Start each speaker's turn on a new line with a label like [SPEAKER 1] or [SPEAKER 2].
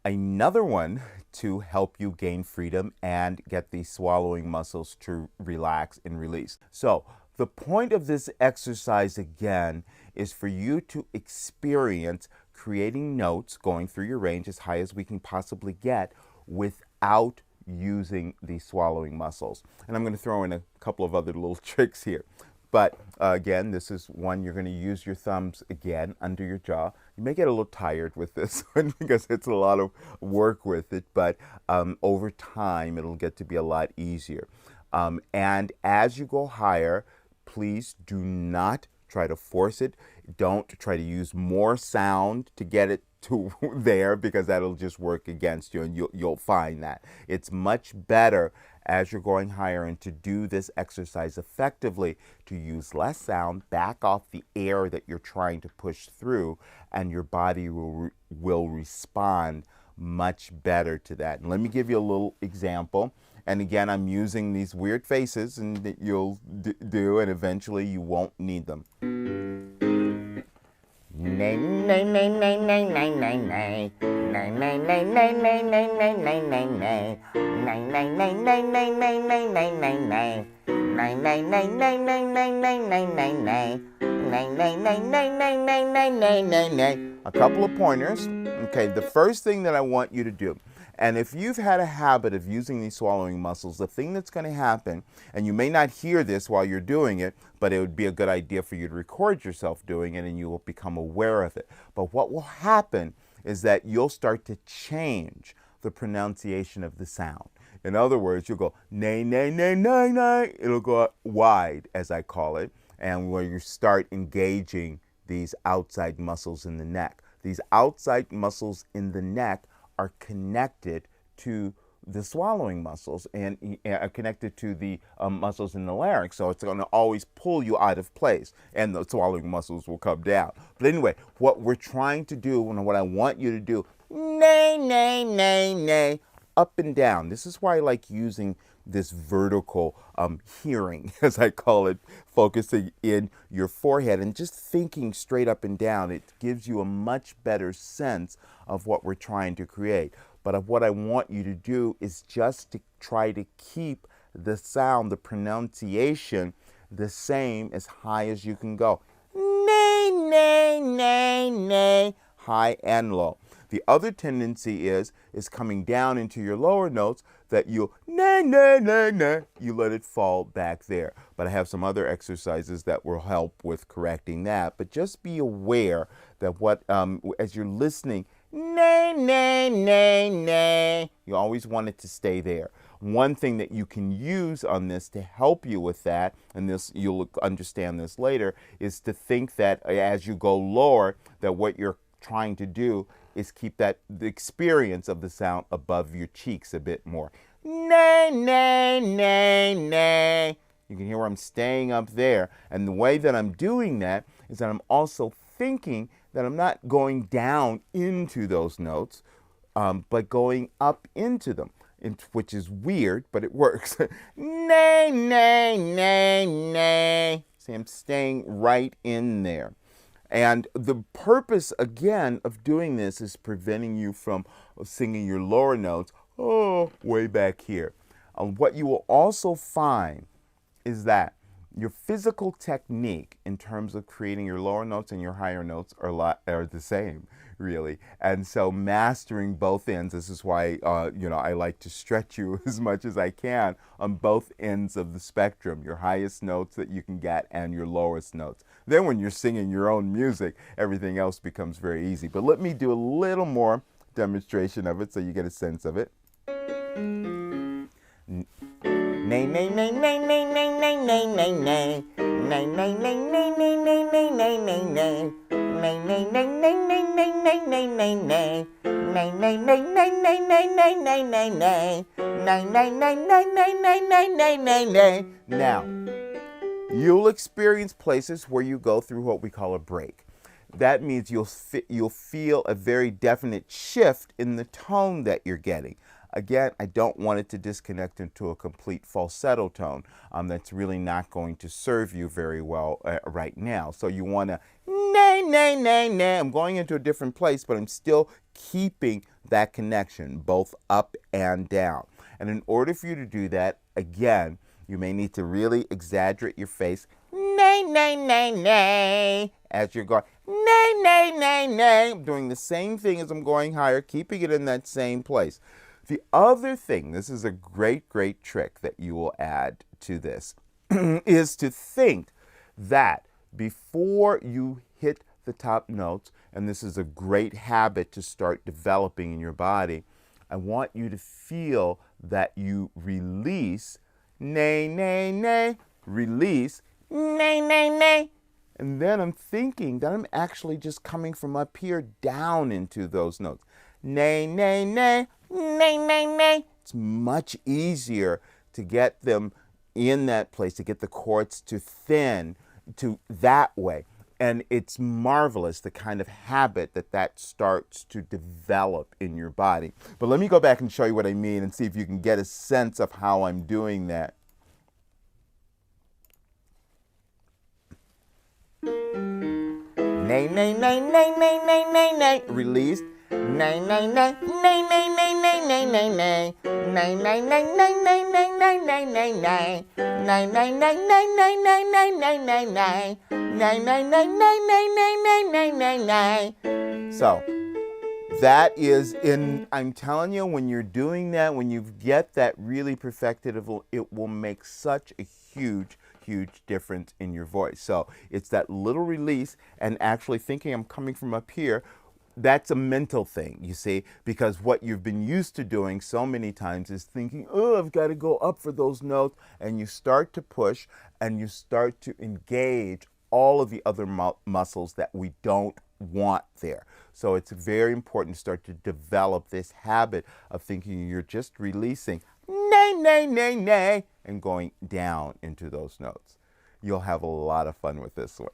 [SPEAKER 1] Another one to help you gain freedom and get the swallowing muscles to relax and release. So, the point of this exercise again is for you to experience creating notes going through your range as high as we can possibly get without using the swallowing muscles. And I'm going to throw in a couple of other little tricks here. But again, this is one you're going to use your thumbs again under your jaw. You may get a little tired with this one because it's a lot of work with it, but over time it'll get to be a lot easier. And as you go higher, please do not try to force it. Don't try to use more sound to get it to there because that'll just work against you, and you'll find that it's much better as you're going higher and to do this exercise effectively to use less sound, back off the air that you're trying to push through, and your body will respond much better to that. And let me give you a little example. And again, I'm using these weird faces and that you'll do, and eventually you won't need them. Nay, nay, nay, nay, nay, nay, nay, nay. Nay, nay, nay, nay, nay, nay, nay, nay, nay, nay. Nay, nay, nay, nay, nay, nay, nay, nay, nay, nay. Nay, nay, nay, nay, nay, nay, nay, nay, nay, nay. Nay, nay, nay, nay, nay, nay, nay, nay, nay, nay. A couple of pointers. Okay, the first thing that I want you to do, and if you've had a habit of using these swallowing muscles, the thing that's going to happen, and you may not hear this while you're doing it, but it would be a good idea for you to record yourself doing it and you will become aware of it. But what will happen is that you'll start to change the pronunciation of the sound. In other words, you'll go nay, nay, nay, nay, nay. It'll go wide, as I call it, and where you start engaging these outside muscles in the neck. These outside muscles in the neck are connected to the swallowing muscles and connected to the muscles in the larynx. So it's going to always pull you out of place and the swallowing muscles will come down. But anyway, what we're trying to do and what I want you to do, nay, nay, nay, nay, up and down. This is why I like using this vertical hearing, as I call it, focusing in your forehead and just thinking straight up and down. It gives you a much better sense of what we're trying to create. But what I want you to do is just to try to keep the sound, the pronunciation, the same as high as you can go. Nay, nay, nay, nay, high and low. The other tendency is coming down into your lower notes that you'll nay, nay, nay, nay. You let it fall back there. But I have some other exercises that will help with correcting that. But just be aware that as you're listening, nay, nay, nay, nay, you always want it to stay there. One thing that you can use on this to help you with that, and this you'll understand this later, is to think that as you go lower, that what you're trying to do is keep the experience of the sound above your cheeks a bit more. Nay, nay, nay, nay. You can hear where I'm staying up there. And the way that I'm doing that is that I'm also thinking that I'm not going down into those notes, but going up into them, which is weird, but it works. Nay, nay, nay, nay. See, I'm staying right in there. And the purpose, again, of doing this is preventing you from singing your lower notes, way back here. What you will also find is that your physical technique in terms of creating your lower notes and your higher notes are the same, really. And so mastering both ends, this is why I like to stretch you as much as I can on both ends of the spectrum, your highest notes that you can get and your lowest notes. Then when you're singing your own music, everything else becomes very easy. But let me do a little more demonstration of it so you get a sense of it. Nay, nay, nay, nay, nay, nay, nay, nay, nay, nay. Nay, nay, nay, nay, nay, nay, nay, nay, nay, nay. Nay, nay, nay, nay, nay, nay, nay, nay, nay, nay. Nay, nay, nay, nay, nay, nay, nay, nay, nay, nay. Nay, nay, nay, nay, nay, nay, nay, nay, nay, nay. Now, you'll experience places where you go through what we call a break. That means you'll feel a very definite shift in the tone that you're getting. Again, I don't want it to disconnect into a complete falsetto tone. That's really not going to serve you very well right now. So you want to, nay, nay, nay, nay. I'm going into a different place, but I'm still keeping
[SPEAKER 2] that connection, both up and down. And in order for you to do that, again, you may need to really exaggerate your face. Nay, nay, nay, nay. As you're going, nay, nay, nay, nay. I'm doing the same thing as I'm going higher, keeping it in that same place. The other thing, this is a great, great trick that you will add to this, is to think that before you hit the top notes, and this is a great habit to start developing in your body, I want you to feel that you release, nay, nay, nay, release, nay, nay, nay. And then I'm thinking that I'm actually just coming from up here down into those notes. Nay, nay, nay, nay, nay, nay. It's much easier to get them in that place, to get the chords to thin, to that way. And it's marvelous, the kind of habit that starts to develop in your body. But let me go back and show you what I mean and see if you can get a sense of how I'm doing that. Nay, nay, nay, nay, nay, nay, nay, nay. Released. Nay, nay, nay, nay, nay, nay, nay, nay, nay, nay. Nay, nay, nay, nay, nay, nay, nay, nay, nay, nay. Nay, nay, nay, nay, nay, nay, nay, nay, nay, nay. Nay, nay, nay, nay, nay, nay, nay, nay, nay, nay. So that is I'm telling you, when you're doing that, when you get that really perfected, it will make such a huge difference in your voice. So it's that little release and actually thinking I'm coming from up here. That's a mental thing, you see, because what you've been used to doing so many times is thinking, oh, I've got to go up for those notes. And you start to push and you start to engage all of the other muscles that we don't want there. So it's very important to start to develop this habit of thinking you're just releasing nay, nay, nay, nay, and going down into those notes. You'll have a lot of fun with this one.